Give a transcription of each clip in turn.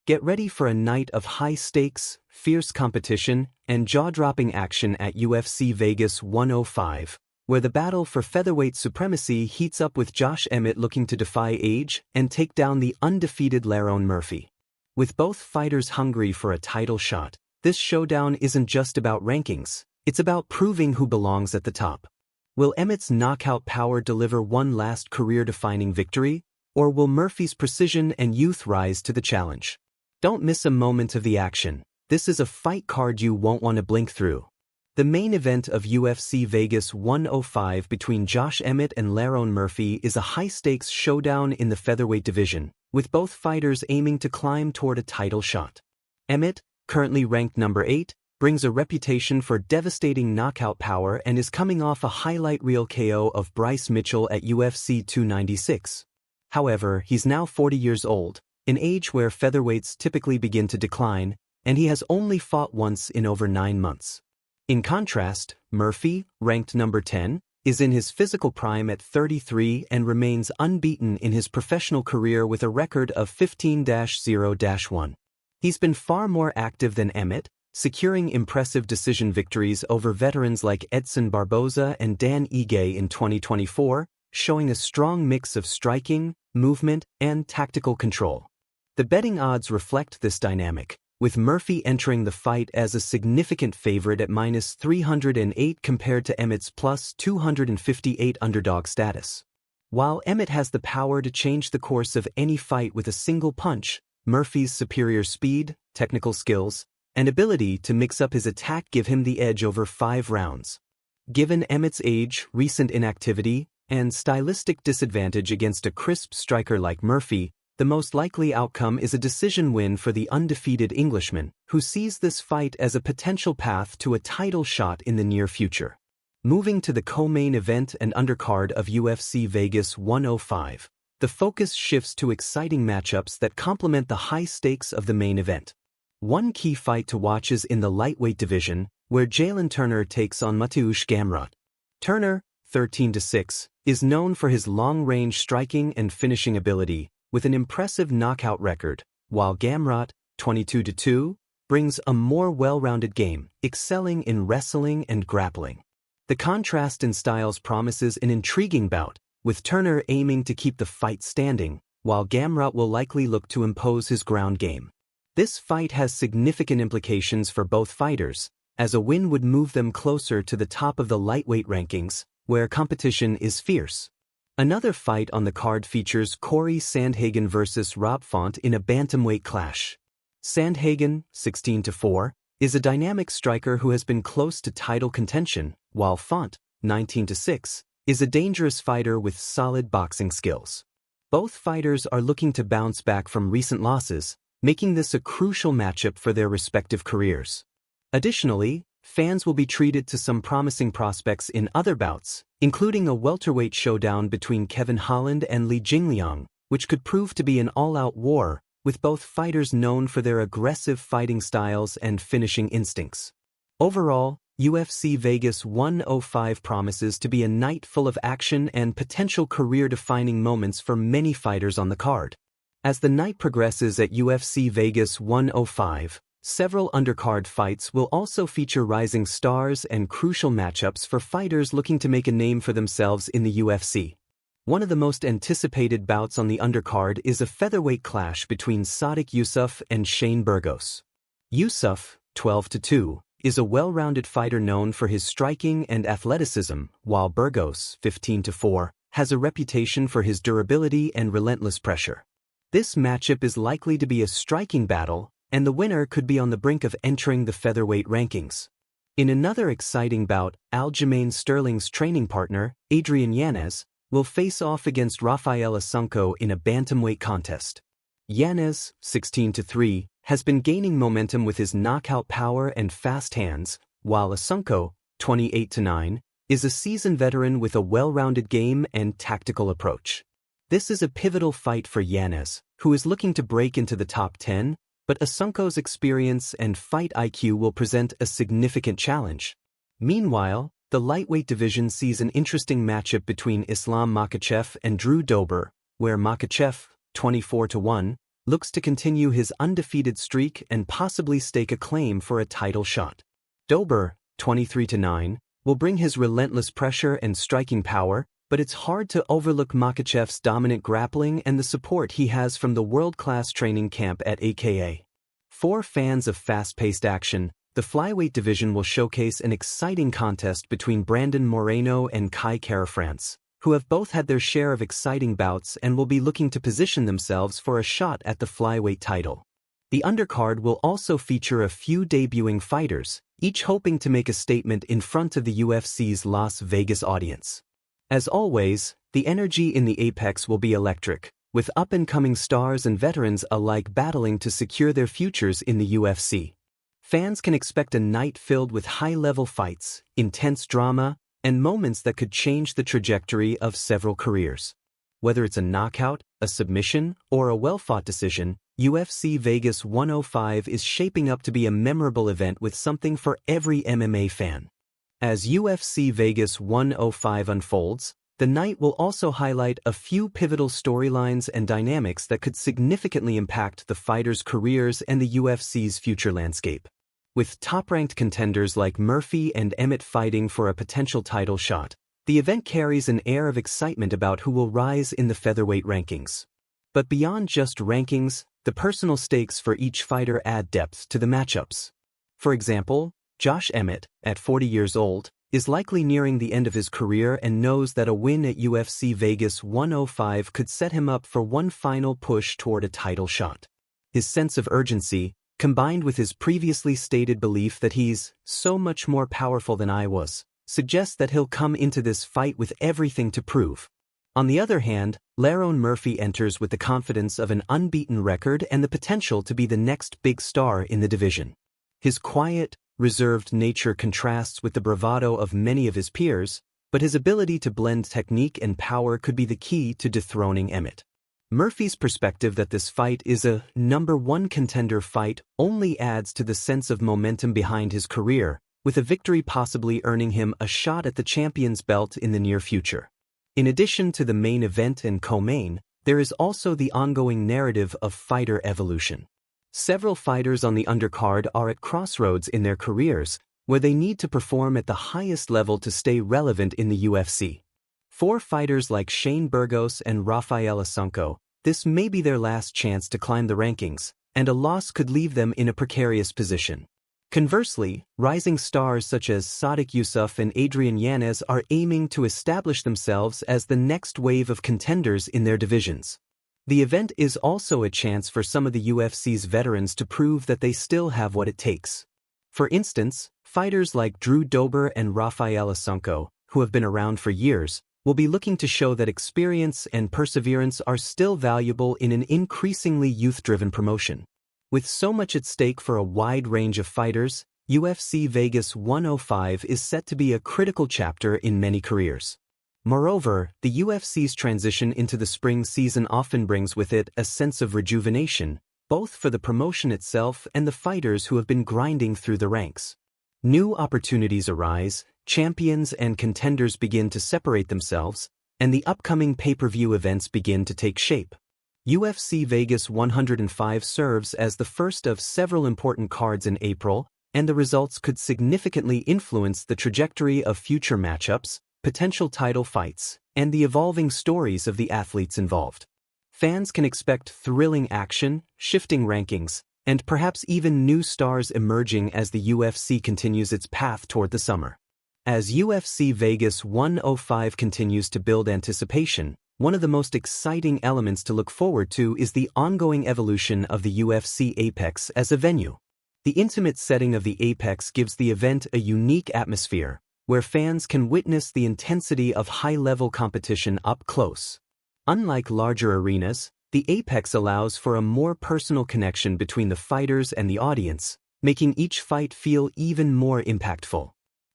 Get ready for a night of high-stakes, fierce competition, and jaw-dropping action at UFC Vegas 105, where the battle for featherweight supremacy heats up with Josh Emmett looking to defy age and take down the undefeated Lerone Murphy. With both fighters hungry for a title shot, this showdown isn't just about rankings, it's about proving who belongs at the top. Will Emmett's knockout power deliver one last career-defining victory, or will Murphy's precision and youth rise to the challenge? Don't miss a moment of the action. This is a fight card you won't want to blink through. The main event of UFC Vegas 105 between Josh Emmett and Lerone Murphy is a high-stakes showdown in the featherweight division, with both fighters aiming to climb toward a title shot. Emmett, currently ranked number 8, brings a reputation for devastating knockout power and is coming off a highlight reel KO of Bryce Mitchell at UFC 296. However, he's now 40 years old, an age where featherweights typically begin to decline, and he has only fought once in over 9 months. In contrast, Murphy, ranked number 10, is in his physical prime at 33 and remains unbeaten in his professional career with a record of 15-0-1. He's been far more active than Emmett, securing impressive decision victories over veterans like Edson Barboza and Dan Ige in 2024, showing a strong mix of striking, movement, and tactical control. The betting odds reflect this dynamic, with Murphy entering the fight as a significant favorite at -308 compared to Emmett's +258 underdog status. While Emmett has the power to change the course of any fight with a single punch, Murphy's superior speed, technical skills, and ability to mix up his attack give him the edge over 5 rounds. Given Emmett's age, recent inactivity, and stylistic disadvantage against a crisp striker like Murphy, the most likely outcome is a decision win for the undefeated Englishman, who sees this fight as a potential path to a title shot in the near future. Moving to the co-main event and undercard of UFC Vegas 105, the focus shifts to exciting matchups that complement the high stakes of the main event. One key fight to watch is in the lightweight division, where Jalen Turner takes on Mateusz Gamrot. Turner, 13-6, is known for his long-range striking and finishing ability, with an impressive knockout record, while Gamrot, 22-2, brings a more well-rounded game, excelling in wrestling and grappling. The contrast in styles promises an intriguing bout, with Turner aiming to keep the fight standing, while Gamrot will likely look to impose his ground game. This fight has significant implications for both fighters, as a win would move them closer to the top of the lightweight rankings, where competition is fierce. Another fight on the card features Corey Sandhagen vs. Rob Font in a bantamweight clash. Sandhagen, 16-4, is a dynamic striker who has been close to title contention, while Font, 19-6, is a dangerous fighter with solid boxing skills. Both fighters are looking to bounce back from recent losses, making this a crucial matchup for their respective careers. Additionally, fans will be treated to some promising prospects in other bouts, including a welterweight showdown between Kevin Holland and Li Jingliang, which could prove to be an all-out war, with both fighters known for their aggressive fighting styles and finishing instincts. Overall, UFC Vegas 105 promises to be a night full of action and potential career-defining moments for many fighters on the card. As the night progresses at UFC Vegas 105, several undercard fights will also feature rising stars and crucial matchups for fighters looking to make a name for themselves in the UFC. One of the most anticipated bouts on the undercard is a featherweight clash between Sodiq Yusuff and Shane Burgos. Yusuff, 12-2, is a well-rounded fighter known for his striking and athleticism, while Burgos, 15-4, has a reputation for his durability and relentless pressure. This matchup is likely to be a striking battle, and the winner could be on the brink of entering the featherweight rankings. In another exciting bout, Aljamain Sterling's training partner, Adrian Yanez, will face off against Rafael Asunko in a bantamweight contest. Yanez, 16-3, has been gaining momentum with his knockout power and fast hands, while Asunko, 28-9, is a seasoned veteran with a well-rounded game and tactical approach. This is a pivotal fight for Yanez, who is looking to break into the top 10, but Asunko's experience and fight IQ will present a significant challenge. Meanwhile, the lightweight division sees an interesting matchup between Islam Makhachev and Drew Dober, where Makhachev, 24-1, looks to continue his undefeated streak and possibly stake a claim for a title shot. Dober, 23-9, will bring his relentless pressure and striking power, but it's hard to overlook Makhachev's dominant grappling and the support he has from the world-class training camp at AKA. For fans of fast-paced action, the flyweight division will showcase an exciting contest between Brandon Moreno and Kai Kara-France, who have both had their share of exciting bouts and will be looking to position themselves for a shot at the flyweight title. The undercard will also feature a few debuting fighters, each hoping to make a statement in front of the UFC's Las Vegas audience. As always, the energy in the Apex will be electric, with up-and-coming stars and veterans alike battling to secure their futures in the UFC. Fans can expect a night filled with high-level fights, intense drama, and moments that could change the trajectory of several careers. Whether it's a knockout, a submission, or a well-fought decision, UFC Vegas 105 is shaping up to be a memorable event with something for every MMA fan. As UFC Vegas 105 unfolds, the night will also highlight a few pivotal storylines and dynamics that could significantly impact the fighters' careers and the UFC's future landscape. With top-ranked contenders like Murphy and Emmett fighting for a potential title shot, the event carries an air of excitement about who will rise in the featherweight rankings. But beyond just rankings, the personal stakes for each fighter add depth to the matchups. For example, Josh Emmett, at 40 years old, is likely nearing the end of his career and knows that a win at UFC Vegas 105 could set him up for one final push toward a title shot. His sense of urgency, combined with his previously stated belief that he's so much more powerful than I was, suggests that he'll come into this fight with everything to prove. On the other hand, Lerone Murphy enters with the confidence of an unbeaten record and the potential to be the next big star in the division. His quiet, reserved nature contrasts with the bravado of many of his peers, but his ability to blend technique and power could be the key to dethroning Emmett. Murphy's perspective that this fight is a #1 contender fight only adds to the sense of momentum behind his career, with a victory possibly earning him a shot at the champion's belt in the near future. In addition to the main event and co-main, there is also the ongoing narrative of fighter evolution. Several fighters on the undercard are at crossroads in their careers, where they need to perform at the highest level to stay relevant in the UFC. For fighters like Shane Burgos and Rafael Asunko, this may be their last chance to climb the rankings, and a loss could leave them in a precarious position. Conversely, rising stars such as Sadiq Yusuff and Adrian Yanez are aiming to establish themselves as the next wave of contenders in their divisions. The event is also a chance for some of the UFC's veterans to prove that they still have what it takes. For instance, fighters like Drew Dober and Rafael Asunko, who have been around for years, will be looking to show that experience and perseverance are still valuable in an increasingly youth-driven promotion. With so much at stake for a wide range of fighters, UFC Vegas 105 is set to be a critical chapter in many careers. Moreover, the UFC's transition into the spring season often brings with it a sense of rejuvenation, both for the promotion itself and the fighters who have been grinding through the ranks. New opportunities arise, champions and contenders begin to separate themselves, and the upcoming pay-per-view events begin to take shape. UFC Vegas 105 serves as the first of several important cards in April, and the results could significantly influence the trajectory of future matchups, potential title fights, and the evolving stories of the athletes involved. Fans can expect thrilling action, shifting rankings, and perhaps even new stars emerging as the UFC continues its path toward the summer. As UFC Vegas 105 continues to build anticipation, one of the most exciting elements to look forward to is the ongoing evolution of the UFC Apex as a venue. The intimate setting of the Apex gives the event a unique atmosphere, where fans can witness the intensity of high-level competition up close. Unlike larger arenas, the Apex allows for a more personal connection between the fighters and the audience, making each fight feel even more impactful.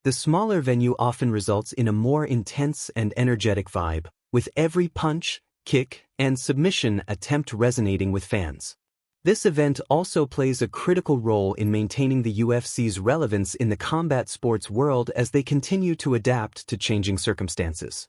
The smaller venue often results in a more intense and energetic vibe, with every punch, kick, and submission attempt resonating with fans. This event also plays a critical role in maintaining the UFC's relevance in the combat sports world as they continue to adapt to changing circumstances.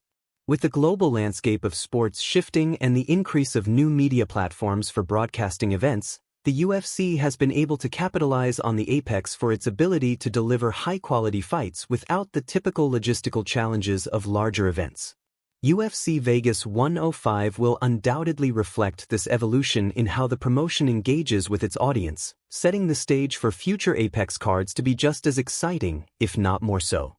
With the global landscape of sports shifting and the increase of new media platforms for broadcasting events, the UFC has been able to capitalize on the apex for its ability to deliver high-quality fights without the typical logistical challenges of larger events. UFC Vegas 105 will undoubtedly reflect this evolution in how the promotion engages with its audience, setting the stage for future Apex cards to be just as exciting, if not more so.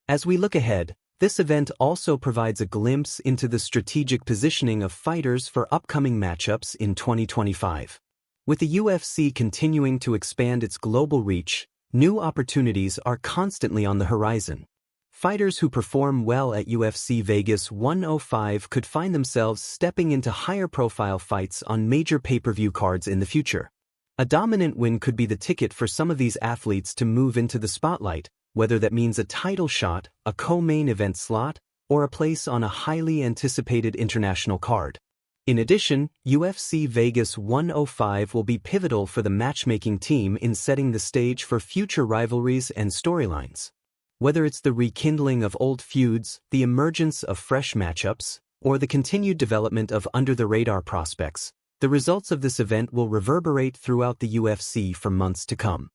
As we look ahead, this event also provides a glimpse into the strategic positioning of fighters for upcoming matchups in 2025. With the UFC continuing to expand its global reach, new opportunities are constantly on the horizon. Fighters who perform well at UFC Vegas 105 could find themselves stepping into higher-profile fights on major pay-per-view cards in the future. A dominant win could be the ticket for some of these athletes to move into the spotlight, whether that means a title shot, a co-main event slot, or a place on a highly anticipated international card. In addition, UFC Vegas 105 will be pivotal for the matchmaking team in setting the stage for future rivalries and storylines. Whether it's the rekindling of old feuds, the emergence of fresh matchups, or the continued development of under-the-radar prospects, the results of this event will reverberate throughout the UFC for months to come.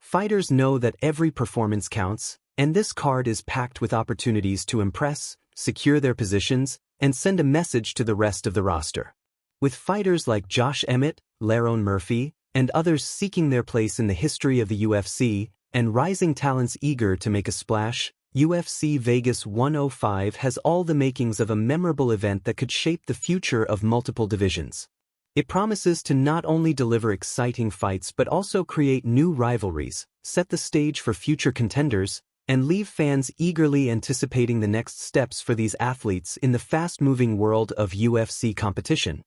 Fighters know that every performance counts, and this card is packed with opportunities to impress, secure their positions, and send a message to the rest of the roster. With fighters like Josh Emmett, Lerone Murphy, and others seeking their place in the history of the UFC, and rising talents eager to make a splash, UFC Vegas 105 has all the makings of a memorable event that could shape the future of multiple divisions. It promises to not only deliver exciting fights but also create new rivalries, set the stage for future contenders, and leave fans eagerly anticipating the next steps for these athletes in the fast-moving world of UFC competition.